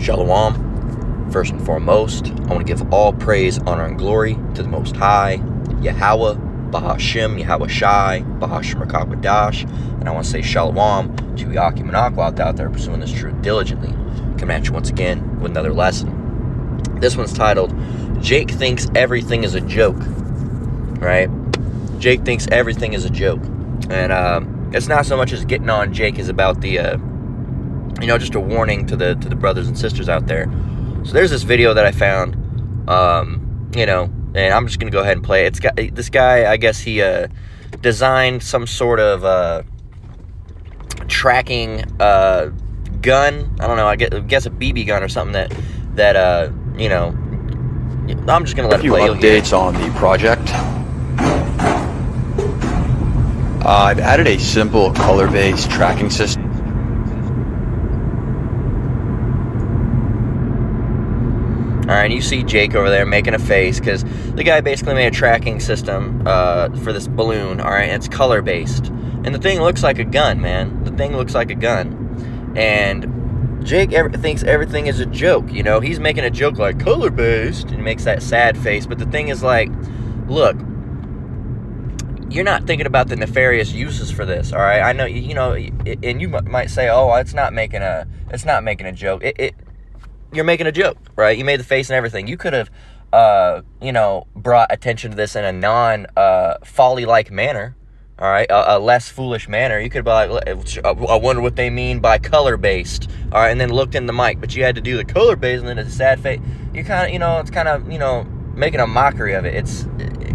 Shalom. First and foremost, I want to give all praise, honor, and glory to the Most High, Yahweh, Bahashim, Yahweh Shai, Bahashim Rakakadash, and I want to say Shalom to Yaki Manakwa out there pursuing this truth diligently. Coming at you once again with another lesson. This one's titled, Jake Thinks Everything is a Joke, right? Jake thinks everything is a joke. And it's not so much as getting on Jake is about the, just a warning to the brothers and sisters out there. So there's this video that I found, and I'm just going to go ahead and play it. It's got this guy, I guess he designed some sort of tracking gun. I don't know, I guess a BB gun or something that I'm just going to let it play. A few updates on the project. I've added a simple color-based tracking system. Alright, you see Jake over there making a face because the guy basically made a tracking system for this balloon, alright, and it's color-based. And the thing looks like a gun, man. The thing looks like a gun. And Jake thinks everything is a joke, He's making a joke like color-based, and he makes that sad face. But the thing is like, look, you're not thinking about the nefarious uses for this, alright? I know, and you might say, oh, it's not making a joke. You're making a joke, right? You made the face and everything. You could have, brought attention to this in a non-folly-like manner, all right? A less foolish manner. You could have been like, I wonder what they mean by color-based, all right? And then looked in the mic. But you had to do the color-based and then a sad face. You kind of, it's kind of, making a mockery of it.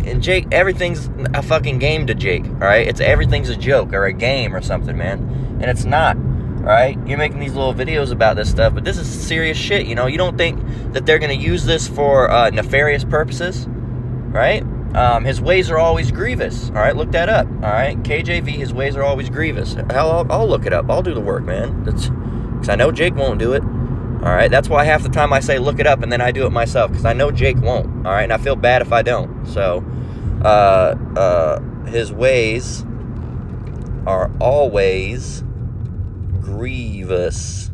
And Jake, everything's a fucking game to Jake, all right? Everything's a joke or a game or something, man. And it's not. Right? You're making these little videos about this stuff, but this is serious shit, You don't think that they're going to use this for nefarious purposes, right? His ways are always grievous, all right? Look that up, all right? KJV, his ways are always grievous. Hell, I'll look it up. I'll do the work, man. Because I know Jake won't do it, all right? That's why half the time I say look it up, and then I do it myself, because I know Jake won't, all right? And I feel bad if I don't. So, his ways are always grievous.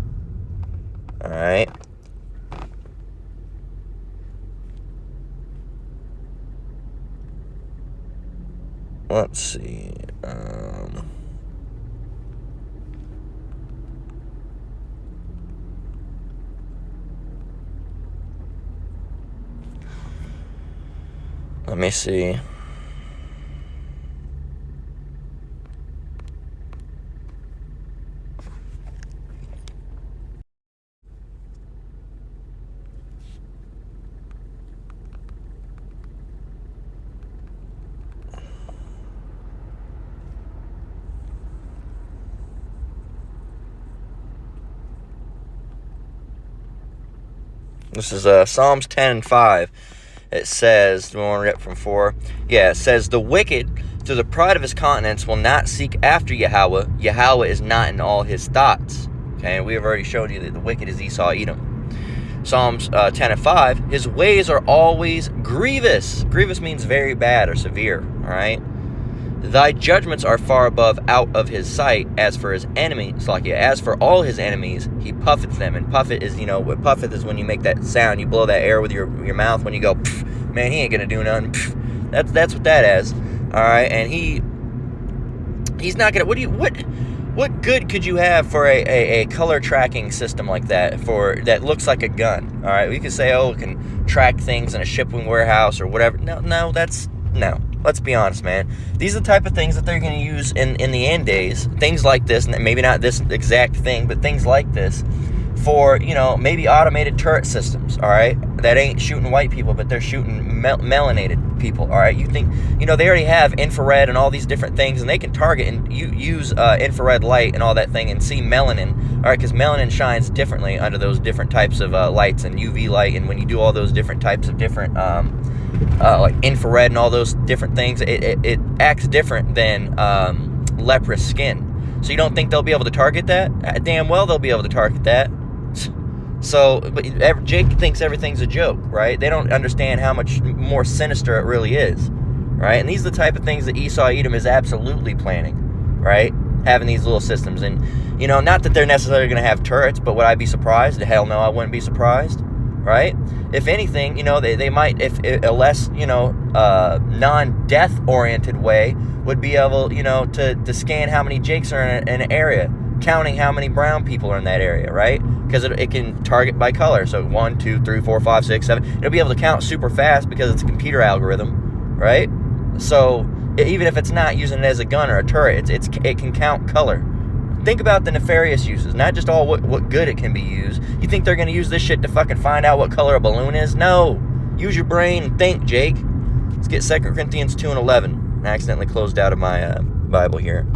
All right. Let's see. Let me see. This is Psalms 10 and 5. It says, do you want to read it from 4? Yeah, it says, the wicked, through the pride of his countenance, will not seek after Yahweh. Yahweh is not in all his thoughts. Okay, and we have already showed you that the wicked is Esau, Edom. Psalms 10 and 5, his ways are always grievous. Grievous means very bad or severe, all right? Thy judgments are far above out of his sight. As for his enemies, as for all his enemies, he puffeth them. And puffeth is, what puffeth is when you make that sound. You blow that air with your mouth when you go, man, he ain't gonna do nothing. That's what that is. All right, and he's not gonna. What good could you have for a color tracking system like that that looks like a gun? All right, we could say, oh, it can track things in a shipping warehouse or whatever. No. Let's be honest, man. These are the type of things that they're going to use in the end days. Things like this, and maybe not this exact thing, but things like this for, maybe automated turret systems, all right? That ain't shooting white people, but they're shooting melanated people, all right? You think, they already have infrared and all these different things, and they can target and use infrared light and all that thing and see melanin, all right? Because melanin shines differently under those different types of lights and UV light, and when you do all those different types of different like infrared and all those different things, it acts different than leprous skin. So you don't think they'll be able to target that? Damn well they'll be able to target that. So, but Jake thinks everything's a joke, right? They don't understand how much more sinister it really is, right? And these are the type of things that Esau Edom is absolutely planning, right? having these little systems. And, you know, not that they're necessarily going to have turrets, but would I be surprised? Hell no, I wouldn't be surprised, right? If anything, you know, they might, if a less, you know, non-death oriented way would be able, you know, to scan how many Jakes are in an area, counting how many brown people are in that area, right? Because it can target by color. So 1, 2, 3, 4, 5, 6, 7. It'll be able to count super fast because it's a computer algorithm, right? So even if it's not using it as a gun or a turret, it can count color. Think about the nefarious uses, not just all what good it can be used. You think they're going to use this shit to fucking find out what color a balloon is? No. Use your brain and think, Jake. Let's get 2 Corinthians 2:11. I accidentally closed out of my Bible here.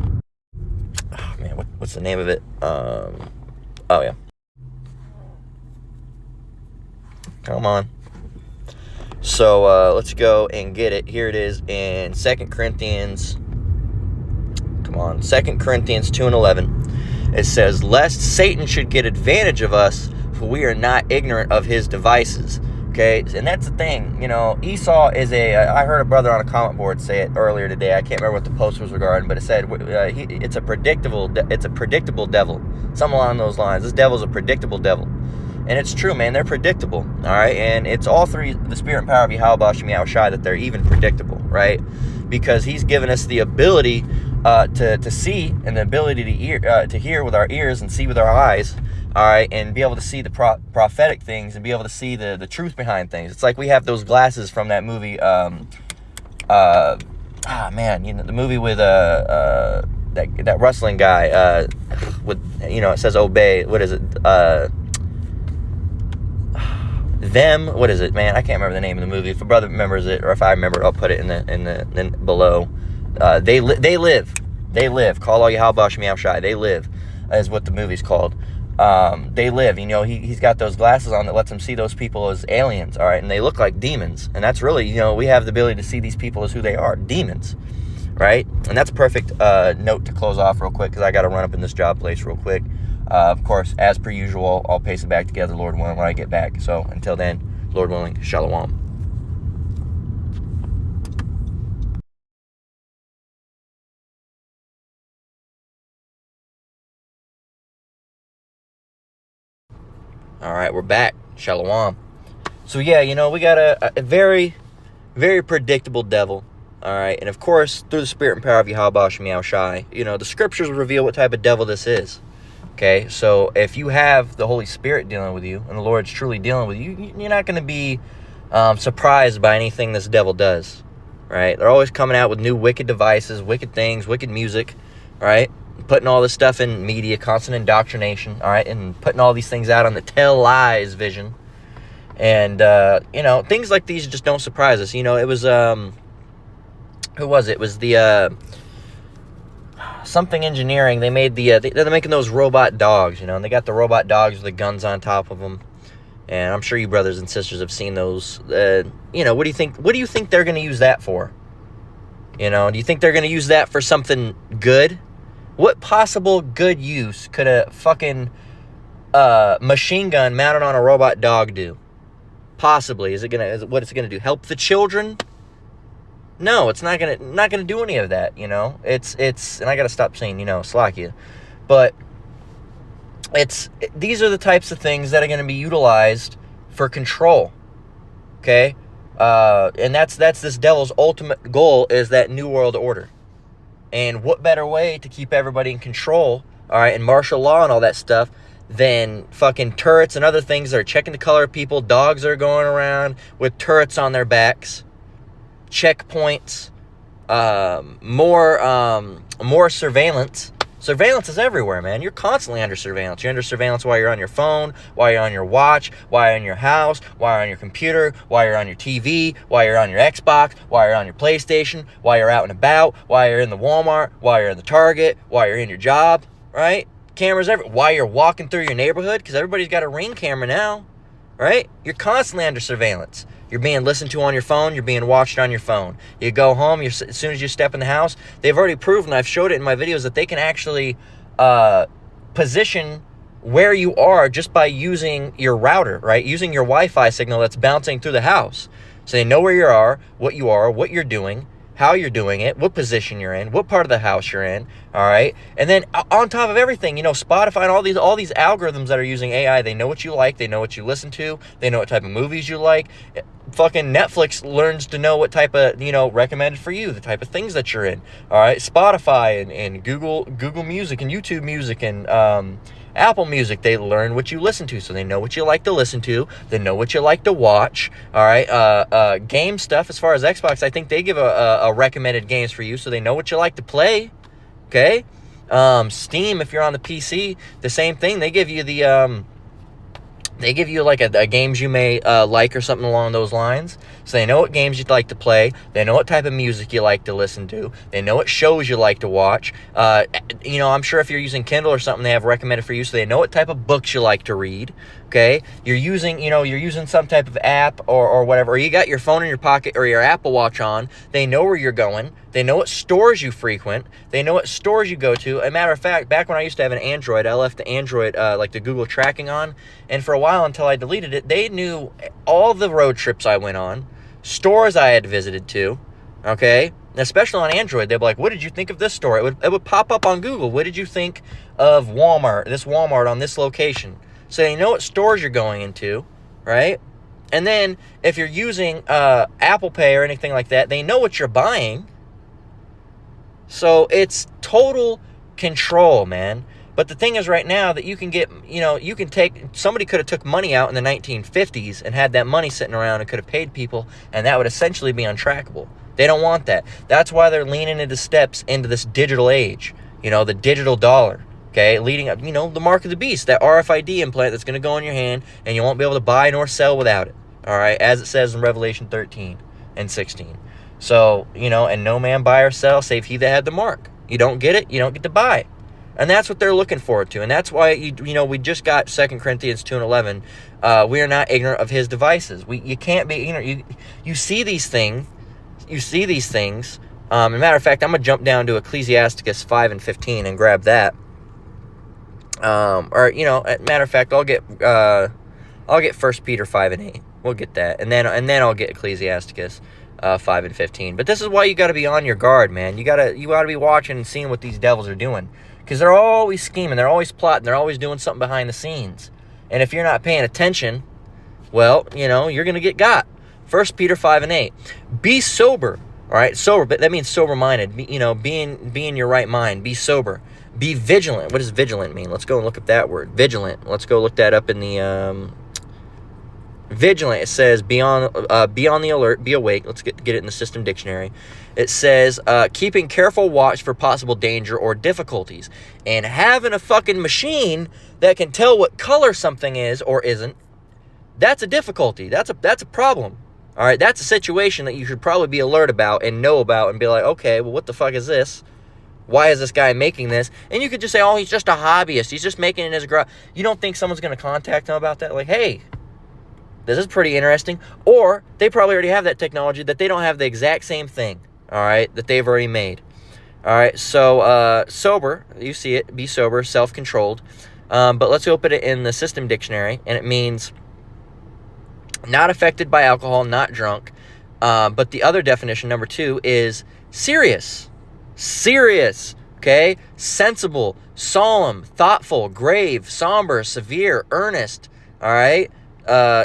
Oh, man, what's the name of it? Oh, yeah. Come on. So, let's go and get it. Here it is in 2 Corinthians. Come on. 2 Corinthians 2:11. It says, lest Satan should get advantage of us, for we are not ignorant of his devices. Okay, and that's the thing, you know, Esau is I heard a brother on a comment board say it earlier today. I can't remember what the post was regarding, but it said it's a predictable devil, something along those lines. This devil's a predictable devil, and it's true, man. They're predictable, all right, and it's all three, the spirit and power of Yahweh Shem Yahushai, that they're even predictable, right? Because he's given us the ability to see, and the ability to hear with our ears and see with our eyes. All right, and be able to see the prophetic things and be able to see the truth behind things. It's like we have those glasses from that movie. Man, you know, the movie with that wrestling guy with, you know, it says obey. What is it? Them. What is it, man? I can't remember the name of the movie. If a brother remembers it, or if I remember, I'll put it in the below. They live. Call all Yahweh Shem Yahushai. They live, is what the movie's called. They live, you know, he's got those glasses on that lets him see those people as aliens, all right, and they look like demons, and that's really, you know, we have the ability to see these people as who they are, demons, right? And that's a perfect note to close off real quick, because I got to run up in this job place real quick. Of course, as per usual, I'll pace it back together, Lord willing, when I get back. So until then, Lord willing, shalom. All right, we're back. Shalom. So yeah, you know, we got a very, very predictable devil. All right, and of course, through the spirit and power of Yahweh Shem Yahushai, you know, the scriptures reveal what type of devil this is. Okay, so if you have the Holy Spirit dealing with you, and the Lord's truly dealing with you, you're not going to be surprised by anything this devil does. Right? They're always coming out with new wicked devices, wicked things, wicked music. Right? Putting all this stuff in media, constant indoctrination, all right, and putting all these things out on the tell lies vision. And, you know, things like these just don't surprise us. You know, it was, who was it? It was the, something engineering. They made they're making those robot dogs, you know, and they got the robot dogs with the guns on top of them. And I'm sure you brothers and sisters have seen those. You know, what do you think they're going to use that for? You know, do you think they're going to use that for something good? What possible good use could a fucking machine gun mounted on a robot dog do? Possibly. What is it gonna do? Help the children? No, it's not gonna do any of that. You know, it's and I gotta stop saying, you know, Slakia, but these are the types of things that are gonna be utilized for control. Okay, and that's this devil's ultimate goal, is that new world order. And what better way to keep everybody in control, all right, and martial law and all that stuff, than fucking turrets and other things that are checking the color of people. Dogs are going around with turrets on their backs, checkpoints, more surveillance. Surveillance is everywhere, man. You're constantly under surveillance. You're under surveillance while you're on your phone, while you're on your watch, while you're in your house, while you're on your computer, while you're on your TV, while you're on your Xbox, while you're on your PlayStation, while you're out and about, while you're in the Walmart, while you're in the Target, while you're in your job, right? Cameras everywhere. While you're walking through your neighborhood, because everybody's got a Ring camera now, right? You're constantly under surveillance. You're being listened to on your phone. You're being watched on your phone. You go home. As soon as you step in the house, they've already proven, I've showed it in my videos, that they can actually position where you are just by using your router, right? Using your Wi-Fi signal that's bouncing through the house. So they know where you are, what you're doing, how you're doing it, what position you're in, what part of the house you're in, all right? And then on top of everything, Spotify and all these algorithms that are using AI, they know what you like, they know what you listen to, they know what type of movies you like. Fucking Netflix learns to know what type of, recommended for you, the type of things that you're in, all right? Spotify and Google Music and YouTube Music and Apple Music, they learn what you listen to, so they know what you like to listen to, they know what you like to watch, all right? Game stuff, as far as Xbox, I think they give a recommended games for you, so they know what you like to play, okay? Steam, if you're on the PC, the same thing, they give you they give you like a games you may like or something along those lines. So they know what games you'd like to play. They know what type of music you like to listen to. They know what shows you like to watch. I'm sure if you're using Kindle or something, they have recommended for you. So they know what type of books you like to read. Okay, you're using some type of app or whatever, or you got your phone in your pocket or your Apple Watch on. They know where you're going. They know what stores you frequent. They know what stores you go to. As a matter of fact, back when I used to have an Android, I left the Android, like the Google tracking on, and for a while until I deleted it, they knew all the road trips I went on, stores I had visited to, okay? Especially on Android, they'd be like, what did you think of this store? It would pop up on Google. What did you think of this Walmart on this location? So they know what stores you're going into, right? And then if you're using Apple Pay or anything like that, they know what you're buying. So it's total control, man. But the thing is right now that you can get, somebody could have took money out in the 1950s and had that money sitting around and could have paid people, and that would essentially be untrackable. They don't want that. That's why they're leaning into steps into this digital age, the digital dollar. Okay, leading up, the mark of the beast, that RFID implant that's going to go in your hand, and you won't be able to buy nor sell without it. All right, as it says in Revelation 13 and 16. So, and no man buy or sell save he that had the mark. You don't get it, you don't get to buy. And that's what they're looking forward to. And that's why, we just got 2 Corinthians 2 and 11. We are not ignorant of his devices. You can't be ignorant. You see these things. As a matter of fact, I'm going to jump down to Ecclesiasticus 5 and 15 and grab that. Matter of fact, I'll get 1 Peter 5 and 8. We'll get that, and then I'll get Ecclesiasticus 5 and 15. But this is why you got to be on your guard, man. You gotta be watching and seeing what these devils are doing, because they're always scheming, they're always plotting, they're always doing something behind the scenes. And if you're not paying attention, well, you're gonna get got. 1 Peter 5 and 8. Be sober. All right, sober, but that means sober-minded. Be in your right mind. Be sober. Be vigilant. What does vigilant mean? Let's go and look up that word. Vigilant. Let's go look that up in the vigilant. It says be on the alert, be awake. Let's get it in the System Dictionary. It says keeping careful watch for possible danger or difficulties, and having a fucking machine that can tell what color something is or isn't. That's a difficulty. That's a problem. All right, that's a situation that you should probably be alert about and know about and be like, okay, well, what the fuck is this? Why is this guy making this? And you could just say, oh, he's just a hobbyist. He's just making it in his garage. You don't think someone's going to contact him about that? Like, hey, this is pretty interesting. Or they probably already have that technology that they don't have the exact same thing, all right, that they've already made. All right, so sober, you see it, be sober, self-controlled. But let's open it in the System Dictionary, and it means not affected by alcohol, not drunk. But the other definition, number 2, is serious. Serious, okay? Sensible, solemn, thoughtful, grave, somber, severe, earnest, all right?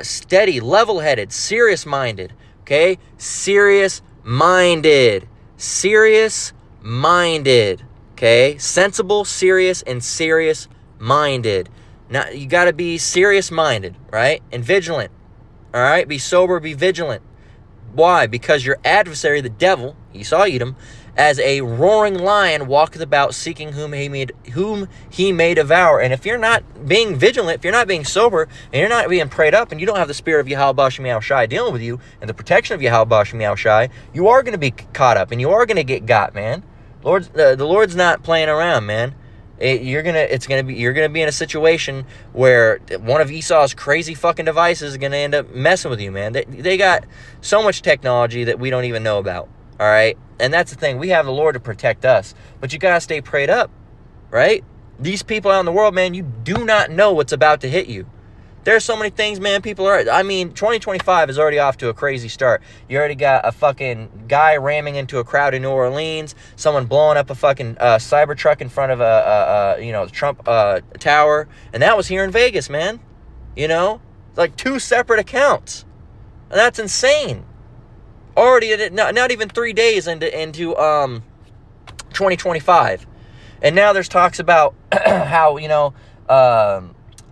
Steady, level-headed, serious-minded, okay? Serious-minded, okay? Sensible, serious, and serious-minded. Now, you got to be serious-minded, right? And vigilant, all right? Be sober, be vigilant. Why? Because your adversary, the devil, Esau Edom, as a roaring lion walketh about seeking whom he may devour. And if you're not being vigilant, if you're not being sober, and you're not being prayed up, and you don't have the spirit of Yahweh Bashem Yahushai dealing with you, and the protection of Yahweh Bashem Yahushai, you are going to be caught up, and you are going to get got, man. The Lord's not playing around, man. You're gonna be in a situation where one of Esau's crazy fucking devices is gonna end up messing with you, man. They got so much technology that we don't even know about. All right, and that's the thing. We have the Lord to protect us, but you gotta stay prayed up, right? These people out in the world, man, you do not know what's about to hit you. There's so many things, man. 2025 is already off to a crazy start. You already got a fucking guy ramming into a crowd in New Orleans, someone blowing up a fucking Cybertruck in front of the Trump tower, and that was here in Vegas, man. Like 2 separate accounts, and that's insane. Already, not even 3 days into 2025, and now there's talks about how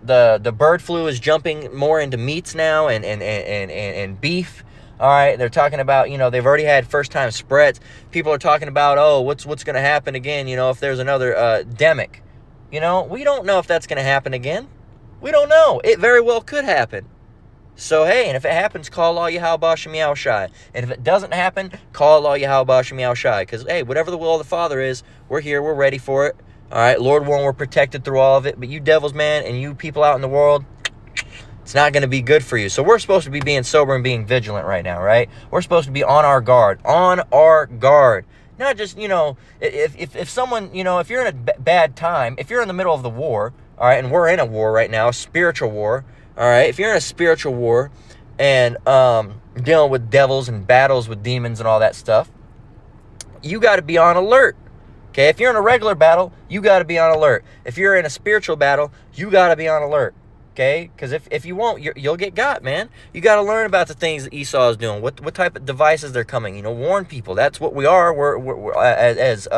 the bird flu is jumping more into meats now and beef. All right, they're talking about, they've already had first-time spreads. People are talking about, what's going to happen again, if there's another demic. We don't know if that's going to happen again. We don't know. It very well could happen. So, hey, and if it happens, call Allah Yahweh Shem Yahweh Shai. And if it doesn't happen, call Allah Yahweh Shem Yahweh Shai. Because, hey, whatever the will of the Father is, we're here, we're ready for it. All right, Lord willing, we're protected through all of it. But you devils, man, and you people out in the world, it's not going to be good for you. So we're supposed to be being sober and being vigilant right now, right? We're supposed to be on our guard. On our guard. Not just, if someone, if you're in a bad time, if you're in the middle of the war, all right, and we're in a war right now, a spiritual war, all right? If you're in a spiritual war and dealing with devils and battles with demons and all that stuff, you got to be on alert. Okay, if you're in a regular battle, you got to be on alert. If you're in a spiritual battle, you got to be on alert. Okay, because if you won't, you'll get got, man. You got to learn about the things that Esau is doing. What type of devices they're coming. Warn people. That's what we are. We're as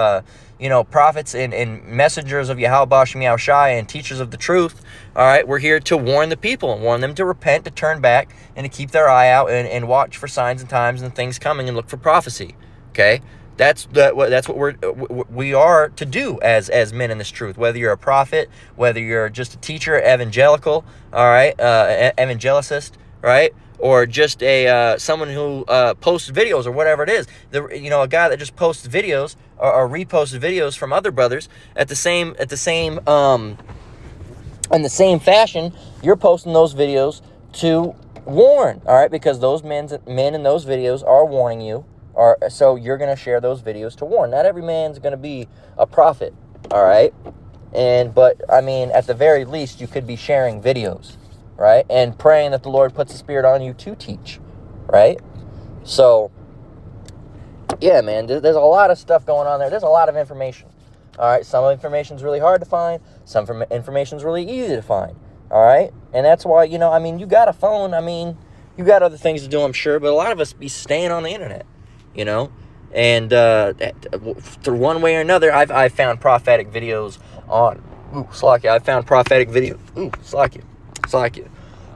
prophets and messengers of Yahweh Shem Yahweh Shai and teachers of the truth. All right, we're here to warn the people and warn them to repent, to turn back, and to keep their eye out and watch for signs and times and things coming and look for prophecy. Okay. That's what we are to do as men in this truth. Whether you're a prophet, whether you're just a teacher, evangelical, all right, evangelicist, right, or just a someone who posts videos or whatever it is. A guy that just posts videos or reposts videos from other brothers in the same fashion. You're posting those videos to warn, all right, because those men in those videos are warning you. So you're going to share those videos to warn. Not every man's going to be a prophet, all right? But at the very least, you could be sharing videos, right? And praying that the Lord puts the Spirit on you to teach, right? So, yeah, man, there's a lot of stuff going on there. There's a lot of information, all right? Some information's really hard to find. Some information's really easy to find, all right? And that's why, you got a phone. You got other things to do, I'm sure, but a lot of us be staying on the internet. And through one way or another, I've found prophetic videos on, I found prophetic video,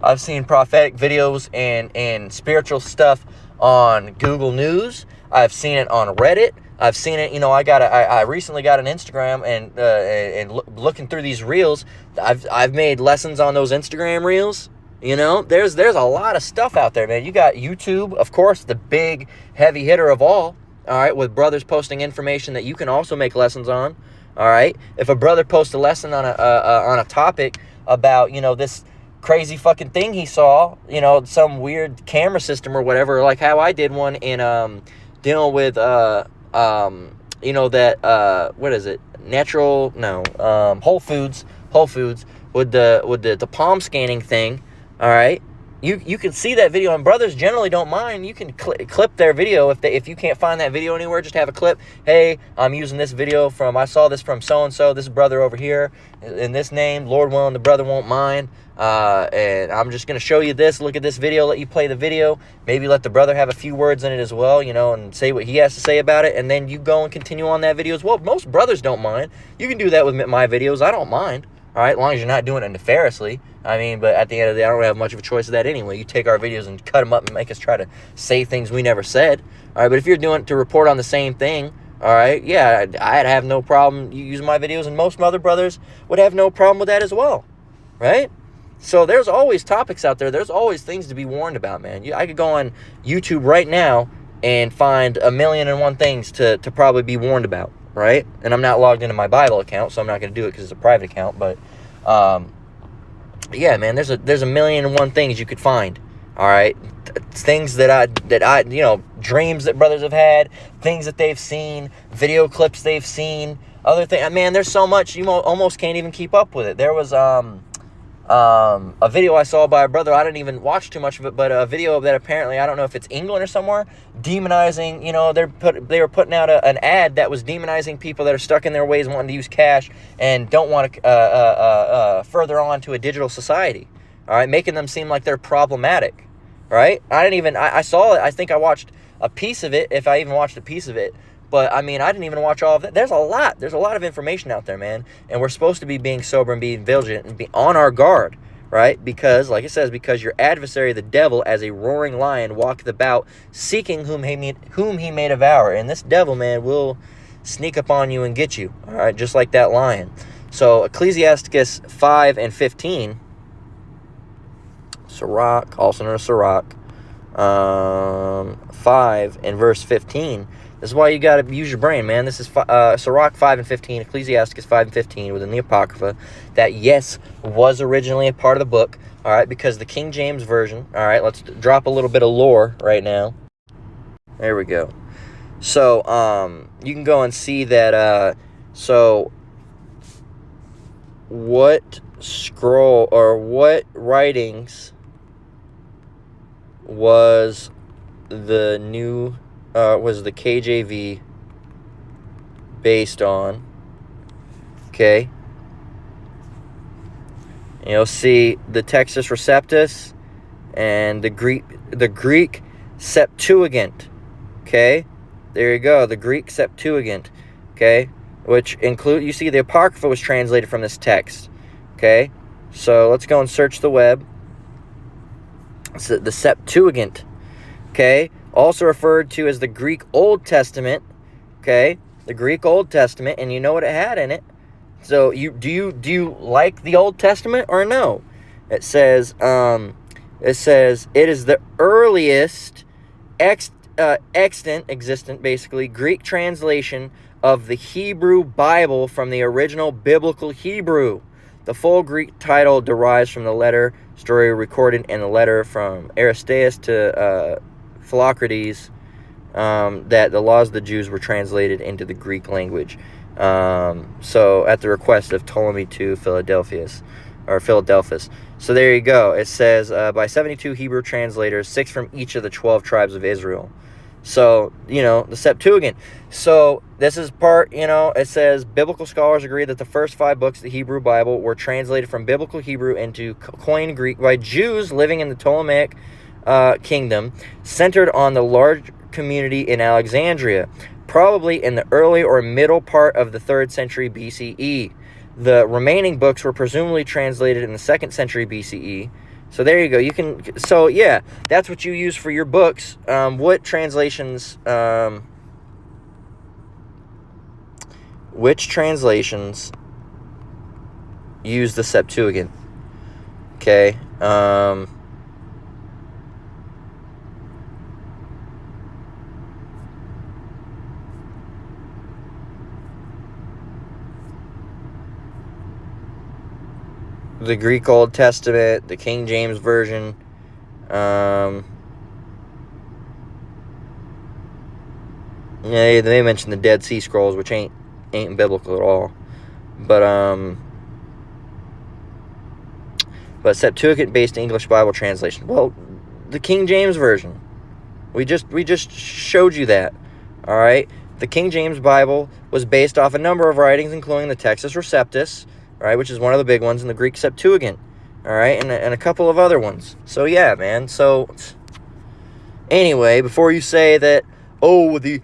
I've seen prophetic videos and spiritual stuff on Google News. I've seen it on Reddit. I've seen it, I recently got an Instagram and looking through these reels, I've made lessons on those Instagram reels. There's a lot of stuff out there, man. You got YouTube, of course, the big heavy hitter of all right, with brothers posting information that you can also make lessons on, all right? If a brother posts a lesson on a topic about, this crazy fucking thing he saw, some weird camera system or whatever, like how I did one in dealing with, what is it? Whole Foods with the palm scanning thing. All right, you can see that video, and brothers generally don't mind. You can clip their video if you can't find that video anywhere. Just have a clip. Hey, I'm using this video I saw this from so and so. This brother over here in this name. Lord willing, the brother won't mind. And I'm just gonna show you this. Look at this video. Let you play the video. Maybe let the brother have a few words in it as well. And say what he has to say about it. And then you go and continue on that video as well. Most brothers don't mind. You can do that with my videos. I don't mind. All right, as long as you're not doing it nefariously. But at the end of the day, I don't have much of a choice of that anyway. You take our videos and cut them up and make us try to say things we never said. All right, but if you're doing it to report on the same thing, all right, yeah, I'd have no problem using my videos, and most other brothers would have no problem with that as well, right? So there's always topics out there. There's always things to be warned about, man. I could go on YouTube right now and find 1,000,001 things to probably be warned about, right? And I'm not logged into my Bible account, so I'm not going to do it because it's a private account. But yeah, man, there's 1,000,001 things you could find. All right, things that I dreams that brothers have had, things that they've seen, video clips they've seen, other things. Man, there's so much you almost can't even keep up with it. There was a video I saw by a brother. I didn't even watch too much of it, but a video that apparently, I don't know if it's England or somewhere, demonizing, they were putting out an ad that was demonizing people that are stuck in their ways, wanting to use cash and don't want to further on to a digital society. All right, making them seem like they're problematic. Right? I saw it. I think I watched a piece of it, if I even watched a piece of it. But, I didn't even watch all of it. There's a lot of information out there, man. And we're supposed to be being sober and being vigilant and be on our guard, right? Because, like it says, because your adversary, the devil, as a roaring lion, walketh about, seeking whom he may devour. And this devil, man, will sneak up on you and get you, all right? Just like that lion. So, Ecclesiasticus 5 and 15, Sirach, also known as Sirach, 5 and verse 15. This is why you got to use your brain, man. This is Sirach 5 and 15, Ecclesiasticus 5 and 15 within the Apocrypha. That, yes, was originally a part of the book, all right, because the King James Version, all right, let's drop a little bit of lore right now. There we go. So, you can go and see that, what scroll or what writings was the KJV based on? Okay. And you'll see the Textus Receptus and the Greek Septuagint. Okay? There you go, the Greek Septuagint. Okay? Which you see the Apocrypha was translated from this text. Okay? So let's go and search the web. So the Septuagint, okay, also referred to as the Greek Old Testament, okay, the Greek Old Testament, and you know what it had in it. So do you like the Old Testament or no? It says it is the earliest existent basically Greek translation of the Hebrew Bible from the original biblical Hebrew. The full Greek title derives from the letter story recorded in a letter from Aristeas to Philocrates, that the laws of the Jews were translated into the Greek language. So at the request of Ptolemy to Philadelphus. So there you go. It says by 72 Hebrew translators, 6 from each of the 12 tribes of Israel. So, the Septuagint. So, this is part, it says, biblical scholars agree that the first 5 books of the Hebrew Bible were translated from biblical Hebrew into Koine Greek by Jews living in the Ptolemaic kingdom, centered on the large community in Alexandria, probably in the early or middle part of the 3rd century BCE. The remaining books were presumably translated in the 2nd century BCE. So there you go. So yeah, that's what you use for your books. Which translations use the Septuagint? Okay. The Greek Old Testament, the King James Version, they mention the Dead Sea Scrolls, which ain't biblical at all, but Septuagint-based English Bible translation. Well, the King James Version. We just showed you that. All right, the King James Bible was based off a number of writings, including the Textus Receptus, right, which is one of the big ones, in the Greek Septuagint, all right, and a couple of other ones. So yeah, man. So anyway, before you say that, the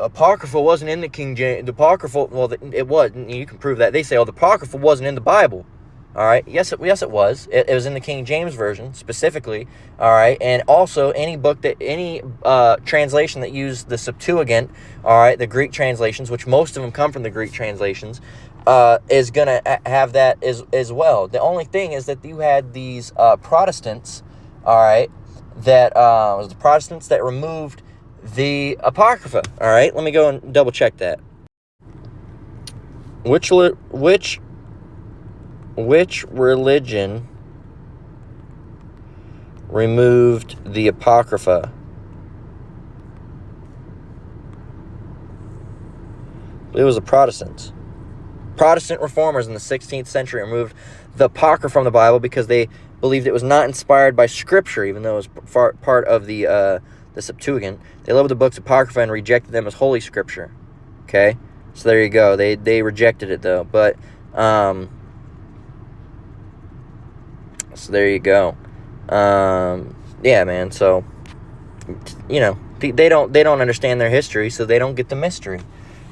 Apocrypha wasn't in the King James, the Apocrypha, well, it was. You can prove that. They say, the Apocrypha wasn't in the Bible. All right. Yes, it was. It was in the King James Version specifically. All right, and also any translation that used the Septuagint, all right, the Greek translations, which most of them come from the Greek translations, is gonna have that as well. The only thing is that you had these Protestants, all right, that was the Protestants that removed the Apocrypha. All right, let me go and double check that. Which religion removed the Apocrypha? It was the Protestants. Protestant reformers in the 16th century removed the Apocrypha from the Bible because they believed it was not inspired by Scripture, even though it was part of the Septuagint. They labeled the books Apocrypha and rejected them as Holy Scripture. Okay? So there you go. They rejected it, though. But, so there you go. Yeah, man. So, you know, they don't understand their history, so they don't get the mystery.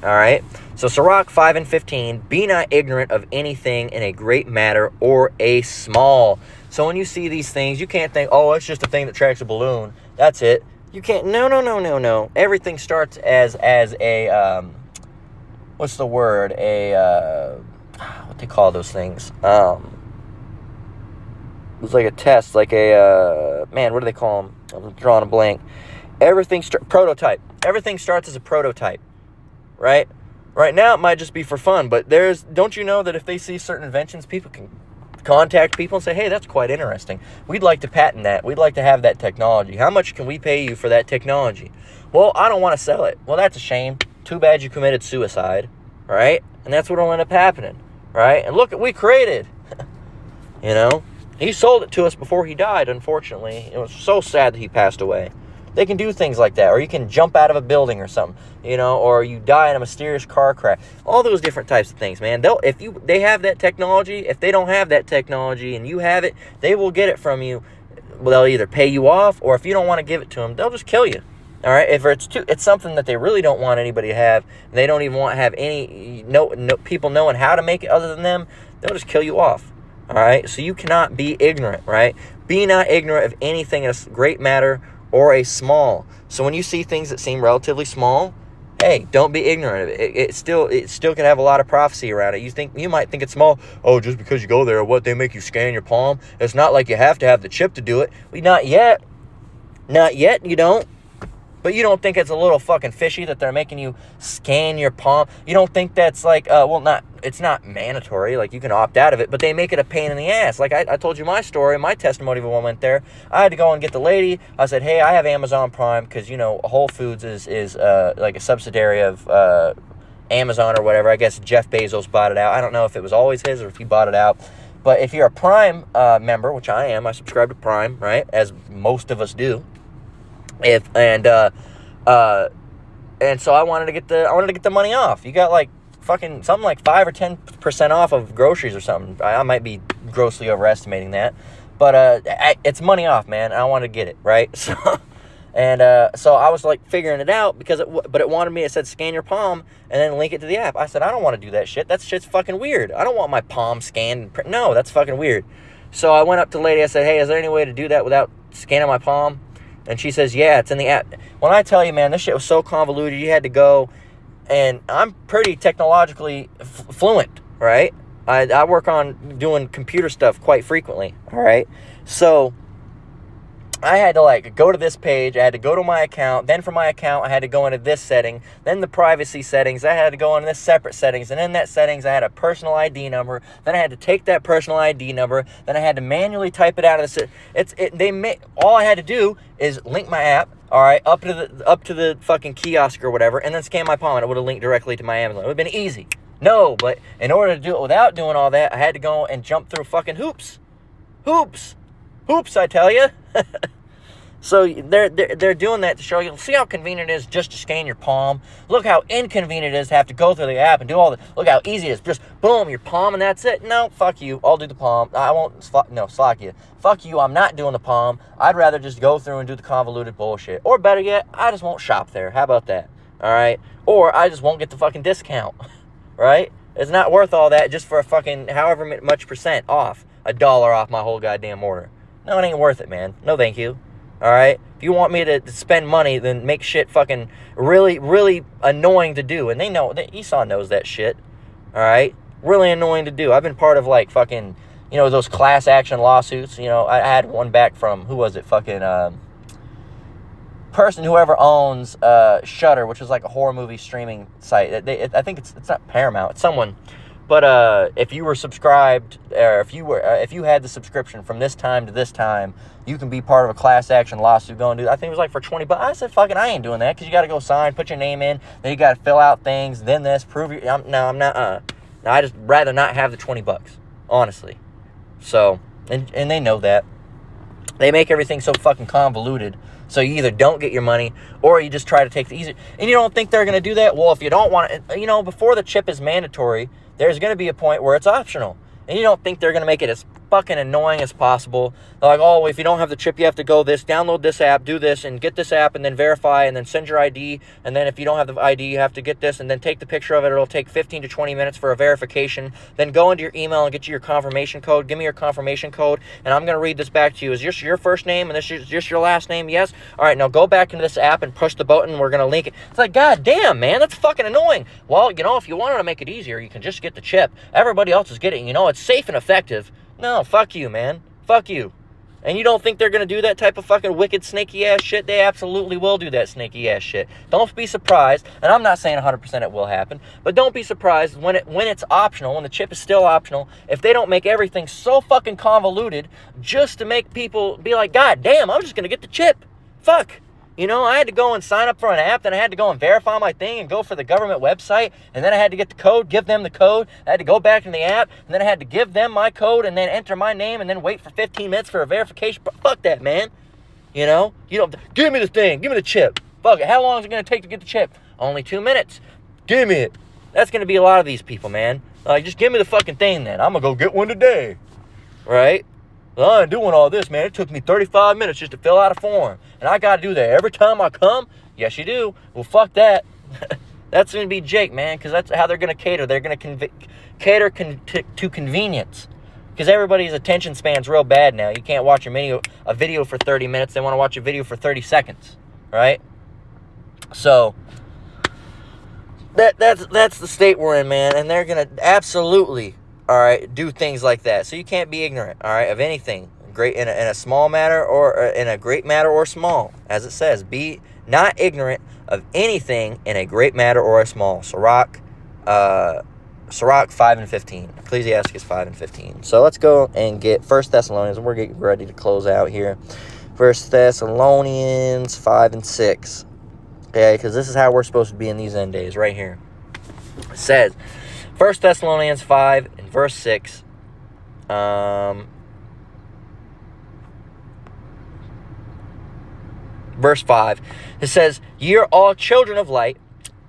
All right. So Sirach 5 and 15, be not ignorant of anything in a great matter or a small. So when you see these things, you can't think, oh, it's just a thing that tracks a balloon. That's it. You can't. No. Everything starts as a what's the word? What they call those things? It's like a test, like a man. What do they call them? I'm drawing a blank. Prototype. Everything starts as a prototype, right? Right now it might just be for fun, but don't you know that if they see certain inventions, people can contact people and say, hey, that's quite interesting. We'd like to patent that. We'd like to have that technology. How much can we pay you for that technology? Well, I don't want to sell it. Well, that's a shame. Too bad you committed suicide, right? And that's what will end up happening, right? And look what we created. You know? He sold it to us before he died, unfortunately. It was so sad that he passed away. They can do things like that. Or you can jump out of a building or something, you know, or you die in a mysterious car crash. All those different types of things, man. They have that technology. If they don't have that technology and you have it, they will get it from you. Well, they'll either pay you off, or if you don't want to give it to them, they'll just kill you. All right? If it's something that they really don't want anybody to have, and they don't even want to have no people knowing how to make it other than them, they'll just kill you off. All right? So you cannot be ignorant, right? Be not ignorant of anything in a great matter or a small. So when you see things that seem relatively small, hey, don't be ignorant of it. It still can have a lot of prophecy around it. You might think it's small. Oh, just because you go there, what, they make you scan your palm? It's not like you have to have the chip to do it. Well, not yet. Not yet, you don't. But you don't think it's a little fucking fishy that they're making you scan your palm? You don't think that's like, it's not mandatory, like you can opt out of it, but they make it a pain in the ass. Like I told you my story, my testimony of a woman went there. I had to go and get the lady. I said, hey, I have Amazon Prime, because, you know, Whole Foods is like a subsidiary of Amazon or whatever. I guess Jeff Bezos bought it out. I don't know if it was always his or if he bought it out. But if you're a Prime member, which I am, I subscribe to Prime, right, as most of us do. And so I wanted to get the money off. You got like fucking something like 5 or 10% off of groceries or something. I might be grossly overestimating that, but it's money off, man. I wanted to get it, right. So so I was like figuring it out because it wanted me. It said scan your palm and then link it to the app. I said, I don't want to do that shit. That shit's fucking weird. I don't want my palm scanned. No, that's fucking weird. So I went up to the lady. I said, hey, is there any way to do that without scanning my palm? And she says, yeah, it's in the app. When I tell you, man, this shit was so convoluted, you had to go, and I'm pretty technologically fluent, right? I work on doing computer stuff quite frequently, all right? So I had to, like, go to this page. I had to go to my account. Then from my account, I had to go into this setting. Then the privacy settings. I had to go into this separate settings. And in that settings, I had a personal ID number. Then I had to take that personal ID number. Then I had to manually type it out of the... all I had to do is link my app, all right, up to the fucking kiosk or whatever, and then scan my palm, and it would have linked directly to my Amazon. It would have been easy. No, but in order to do it without doing all that, I had to go and jump through fucking hoops. Hoops, I tell you. So they're doing that to show you. See how convenient it is just to scan your palm. Look how inconvenient it is to have to go through the app and do all the. Look how easy it is. Just boom, your palm, and that's it. No, fuck you. I'll do the palm. I won't. Slack you. Fuck you. I'm not doing the palm. I'd rather just go through and do the convoluted bullshit. Or better yet, I just won't shop there. How about that? All right. Or I just won't get the fucking discount. Right? It's not worth all that just for a fucking however much percent off. $1 off my whole goddamn order. No, it ain't worth it, man. No, thank you. All right? If you want me to spend money, then make shit fucking really, really annoying to do. And they know, Esau knows that shit. All right? Really annoying to do. I've been part of, like, fucking, you know, those class action lawsuits. You know, I had one back from, who was it? Fucking, whoever owns Shudder, which is like a horror movie streaming site. I think it's not Paramount. It's someone. But if you were subscribed, or if you had the subscription from this time to this time, you can be part of a class action lawsuit. Go and do. I think it was like for $20. I said, fucking, I ain't doing that, because you got to go sign, put your name in, then you got to fill out things, then this, prove your. I'm not. And I just rather not have the $20, honestly. So, and they know that. They make everything so fucking convoluted. So you either don't get your money or you just try to take the easy. And you don't think they're going to do that? Well, if you don't want it, before the chip is mandatory, there's going to be a point where it's optional. And you don't think they're going to make it as fucking annoying as possible. They're like, oh, if you don't have the chip, you have to download this app, do this, and get this app, and then verify, and then send your ID. And then if you don't have the ID, you have to get this, and then take the picture of it. It'll take 15 to 20 minutes for a verification. Then go into your email and get you your confirmation code. Give me your confirmation code, and I'm going to read this back to you. Is this your first name, and this is just your last name? Yes? All right, now go back into this app and push the button. We're going to link it. It's like, God damn, man, that's fucking annoying. Well, if you wanted to make it easier, you can just get the chip. Everybody else is getting it. It's safe and effective. No, fuck you, man. Fuck you. And you don't think they're going to do that type of fucking wicked snaky-ass shit? They absolutely will do that snaky-ass shit. Don't be surprised, and I'm not saying 100% it will happen, but don't be surprised when it's optional, when the chip is still optional, if they don't make everything so fucking convoluted just to make people be like, God damn, I'm just going to get the chip. Fuck. I had to go and sign up for an app, then I had to go and verify my thing and go for the government website, and then I had to get the code, give them the code, I had to go back in the app, and then I had to give them my code, and then enter my name, and then wait for 15 minutes for a verification. Fuck that, man. You don't, give me the thing, give me the chip. Fuck it, how long is it going to take to get the chip? Only 2 minutes. Give me it. That's going to be a lot of these people, man. Just give me the fucking thing then. I'm going to go get one today. Right? Well, I ain't doing all this, man. It took me 35 minutes just to fill out a form. And I got to do that every time I come? Yes, you do. Well, fuck that. That's going to be Jake, man, because that's how they're going to cater. They're going to cater to convenience. Because everybody's attention span's real bad now. You can't watch a video for 30 minutes. They want to watch a video for 30 seconds. Right? So, that's the state we're in, man. And they're going to absolutely... all right, do things like that. So you can't be ignorant, all right, of anything, great in a small matter or in a great matter or small. As it says, be not ignorant of anything in a great matter or a small. Sirach 5:15. Ecclesiastes 5:15. So let's go and get 1 Thessalonians. We're getting ready to close out here. 1 Thessalonians 5:6. Okay, because this is how we're supposed to be in these end days, right here. It says, 1 Thessalonians 5 and verse 6. Verse 5. It says, ye are all children of light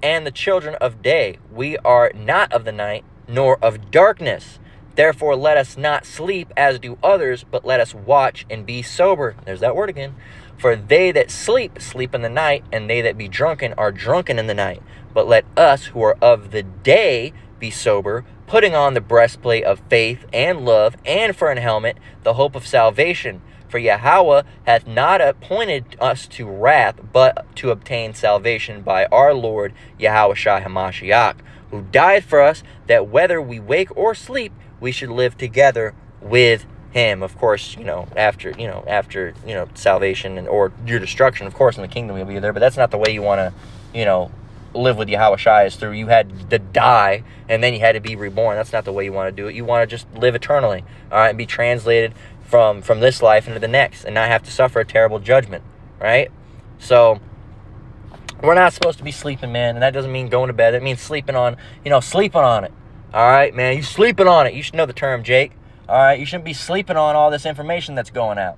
and the children of day. We are not of the night, nor of darkness. Therefore let us not sleep as do others, but let us watch and be sober. There's that word again. For they that sleep, sleep in the night, and they that be drunken are drunken in the night. But let us who are of the day be sober, putting on the breastplate of faith and love, and for an helmet the hope of salvation. For Yahweh hath not appointed us to wrath, but to obtain salvation by our Lord Yahushua HaMashiach, who died for us, that whether we wake or sleep, we should live together with him. Of course, after salvation or your destruction, of course, in the kingdom you'll be there, but that's not the way you want to, live with Yahushua, is through you had to die and then you had to be reborn. That's not the way you want to do it. You want to just live eternally, all right, and be translated from this life into the next and not have to suffer a terrible judgment, right? So we're not supposed to be sleeping, man, and that doesn't mean going to bed. It means sleeping on it. All right, man, you sleeping on it. You should know the term, Jake. All right, you shouldn't be sleeping on all this information that's going out.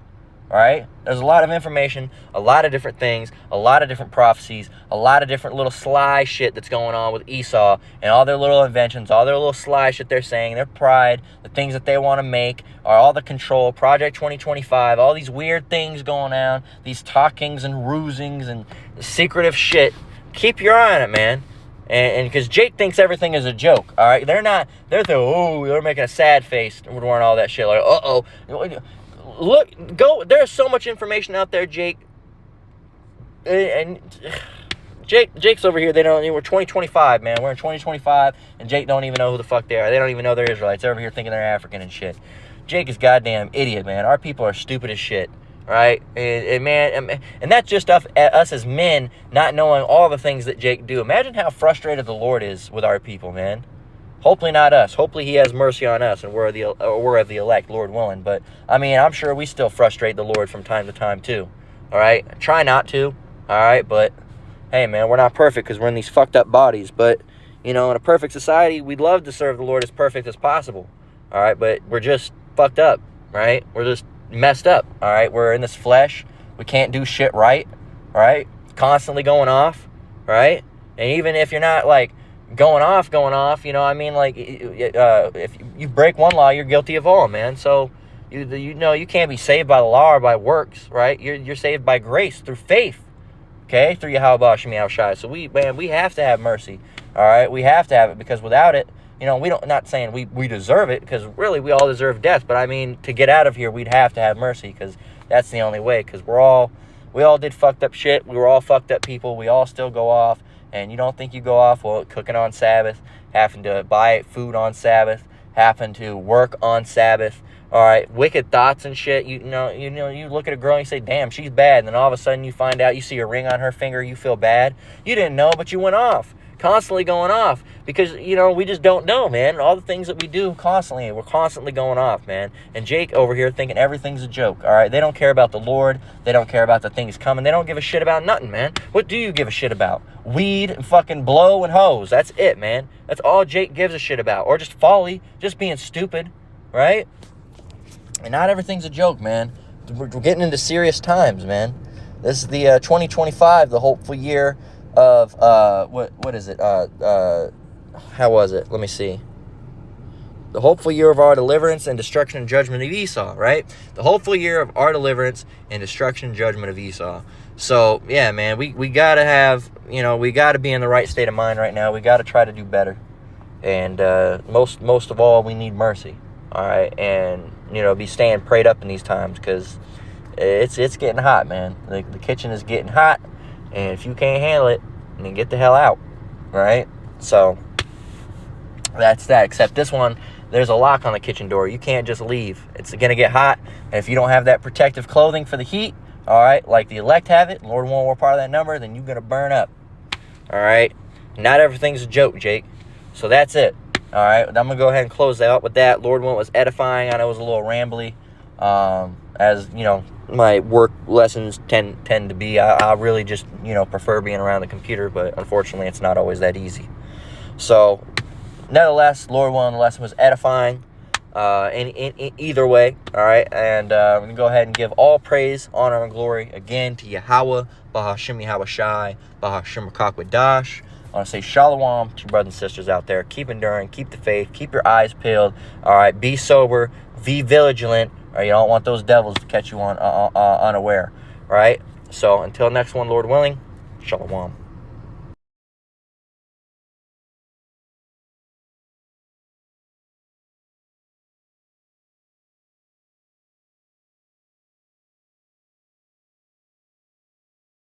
All right, there's a lot of information, a lot of different things, a lot of different prophecies, a lot of different little sly shit that's going on with Esau and all their little inventions, all their little sly shit they're saying, their pride, the things that they want to make, are all the control, Project 2025, all these weird things going on, these talkings and rusings and secretive shit. Keep your eye on it, man. And because Jake thinks everything is a joke, all right? They're making a sad face wearing all that shit, like, uh-oh. There's so much information out there, Jake. And Jake's over here, we're 2025, man. We're in 2025, and Jake don't even know who the fuck they are. They don't even know they're Israelites. They're over here thinking they're African and shit. Jake is goddamn idiot, man. Our people are stupid as shit, right? And that's just us as men not knowing all the things that Jake do. Imagine how frustrated the Lord is with our people, man. Hopefully not us. Hopefully he has mercy on us and we're of the elect, Lord willing. But, I'm sure we still frustrate the Lord from time to time, too. All right? Try not to. All right? But, hey, man, we're not perfect because we're in these fucked up bodies. But, You know, in a perfect society, we'd love to serve the Lord as perfect as possible. All right, but we're just fucked up, right? We're just messed up, all right? We're in this flesh. We can't do shit right, right? Constantly going off, right? And even if you're not, like, going off, you know what I mean? Like, if you break one law, you're guilty of all, man. So, you know, you can't be saved by the law or by works, right? You're saved by grace, through faith, okay? Through Yahweh Hashem Yahushai. So, we have to have mercy, all right? We have to have it, because without it, you know, not saying we deserve it, because really we all deserve death. But I mean, to get out of here, we'd have to have mercy, because that's the only way. Because we all did fucked up shit. We were all fucked up people. We all still go off. And you don't think you go off? Well, cooking on Sabbath, having to buy food on Sabbath, having to work on Sabbath. All right, wicked thoughts and shit. You know, you look at a girl and you say, damn, she's bad. And then all of a sudden you find out, you see a ring on her finger, you feel bad. You didn't know, but you went off. Constantly going off, because, you know, we just don't know, man. All the things that we do constantly, we're constantly going off, man. And Jake over here thinking everything's a joke, all right? They don't care about the Lord. They don't care about the things coming. They don't give a shit about nothing, man. What do you give a shit about? Weed and fucking blow and hose. That's it, man. That's all Jake gives a shit about. Or just folly, just being stupid, right? And not everything's a joke, man. We're getting into serious times, man. This is the 2025, the hopeful year of what is it? How was it? Let me see. The hopeful year of our deliverance and destruction and judgment of Esau, right? The hopeful year of our deliverance and destruction and judgment of Esau. So yeah, man, we gotta have, you know, we gotta be in the right state of mind right now. We gotta try to do better, and most of all, we need mercy. All right, and you know, be staying prayed up in these times, because it's getting hot, man. The kitchen is getting hot. And if you can't handle it, then get the hell out, right? So, that's that. Except this one, there's a lock on the kitchen door. You can't just leave. It's going to get hot. And if you don't have that protective clothing for the heat, all right, like the elect have it, Lord won't we're part of that number, then you're going to burn up, all right? Not everything's a joke, Jake. So, that's it, all right? I'm going to go ahead and close out with that. Lord willing was edifying. I know it was a little rambly, as, you know, my work lessons tend to be. I really just, you know, prefer being around the computer, but unfortunately it's not always that easy. So, nevertheless, Lord willing, the lesson was edifying in either way, all right? And we're going to go ahead and give all praise, honor, and glory again to Yahweh, Bahashem Yahweh Shai, Bahashem Rakakwadash. I want to say shalom to your brothers and sisters out there. Keep enduring, keep the faith, keep your eyes peeled, all right? Be sober, be vigilant. Or you don't want those devils to catch you on unaware, right? So until next one, Lord willing, shalom.